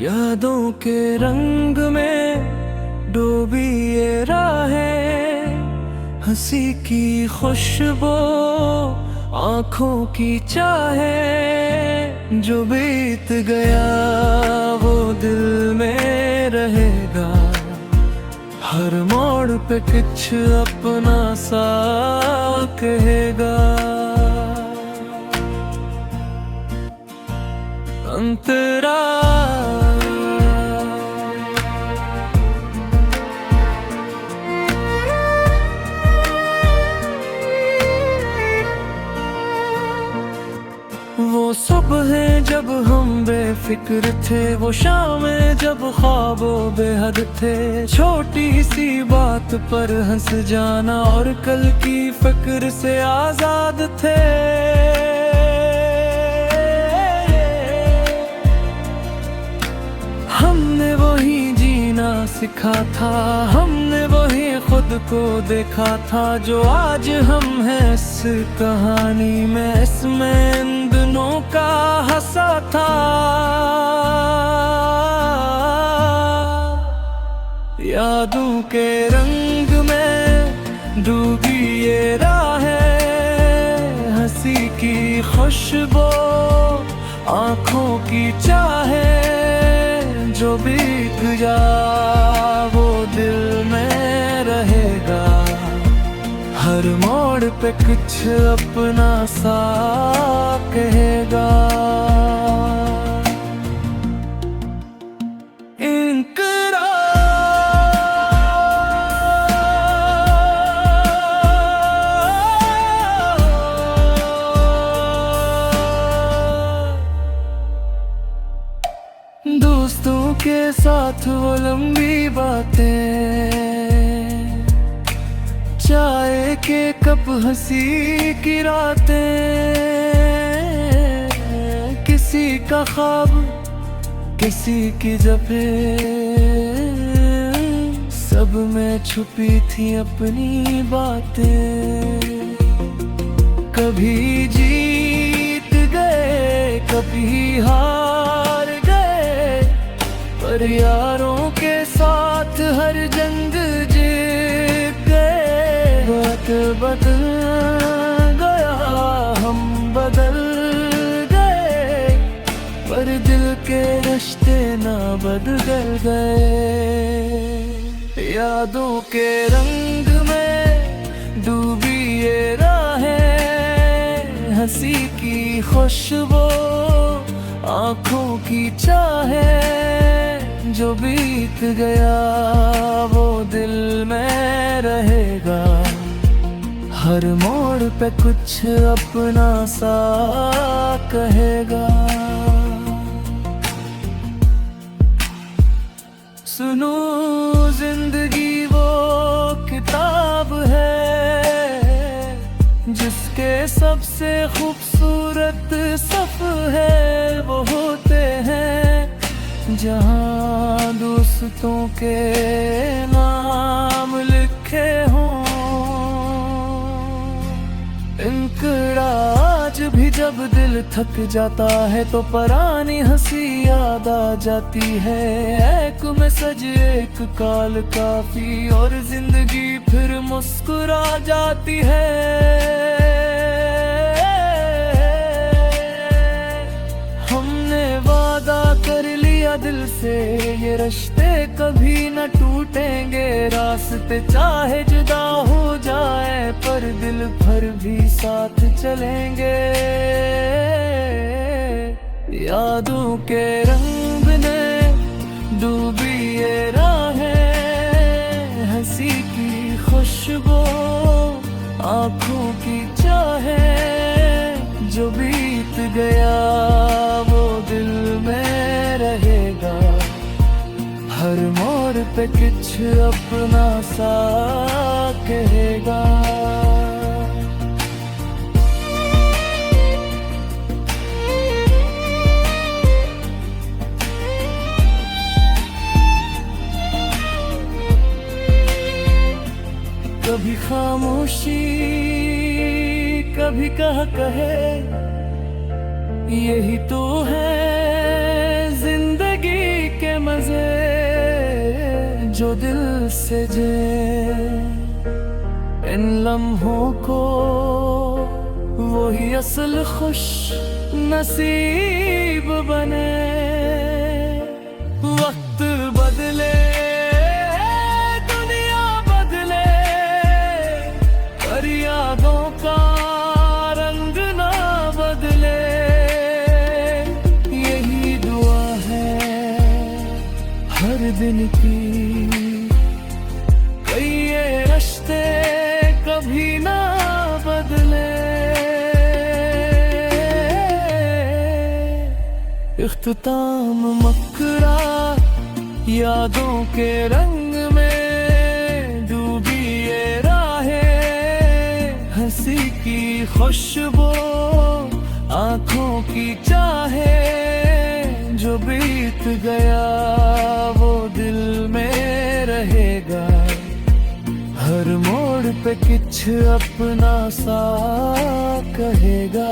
यादों के रंग में डूबी ये राहें, हंसी की खुशबू आँखों की चाहे, जो बीत गया वो दिल में रहेगा। हर मोड़ पे कुछ अपना सा कहेगा। अंतरा वो सुबह जब हम बेफिक्र थे, वो शामें जब ख्वाबों बेहद थे। छोटी सी बात पर हंस जाना और कल की फिक्र से आजाद थे। हमने वही जीना सीखा था, हमने वही खुद को देखा था। जो आज हम हैं इस कहानी में, इसमें इन दिनों का हंसा था। यादों के रंग में डूबी ये राहें, हंसी की खुशबू आँखों की चाहे, जो बीत जा वो दिल में रहेगा। हर मोड़ पे कुछ अपना सा कहेगा। दोस्तों के साथ वो लंबी बातें, चाय के कप हंसी की रातें, किसी का ख्वाब किसी की जपे, सब में छुपी थी अपनी बातें। कभी जीत गए कभी हार गए, पर यारों के साथ हर जंग जीत गए। वक्त बदल गया हम बदल गए, पर दिल के रिश्ते ना बदल गए। यादों के रंग में डूबी ये राहें, हंसी की खुशबू आँखों की चाहे, जो बीत गया वो दिल में रहेगा। हर मोड़ पे कुछ अपना सा कहेगा। सुनो जिंदगी वो किताब है, जिसके सबसे खूबसूरत सफ़हे वो होते हैं जहाँ दोस्तों के नाम लिखे हों। इनकड़ा आज भी जब दिल थक जाता है तो पुरानी हंसी याद आ जाती है। एक में सज एक काल काफी और जिंदगी फिर मुस्कुरा जाती है। हमने वादा कर लिया दिल से ये रिश्ते कभी न टूटेंगे। रास्ते चाहे जुदा हो जाए पर दिल भर भी साथ चलेंगे। यादों के रंग में डूबी ये राहें, हंसी की खुशबू आँखों की चाहे, जो बीत गया वो दिल में रहेगा। हर मोड़ पे कुछ अपना सा कहेगा। कभी खामोशी कभी कहे, यही तो है जिंदगी जो दिल से जे इन लम्हों को वही असल खुश नसीब बने। वक्त बदले दुनिया बदले पर यादों का रंग ना बदले। यही दुआ है हर दिन की, कई ये रिश्ते कभी ना बदले। इख्तिताम मकरा यादों के रंग में डूबी ये राहें, हंसी की खुशबू आंखों की चाहे। जो बीत गया वो दिल में रहेगा, हर मोड़ पे कुछ अपना सा कहेगा।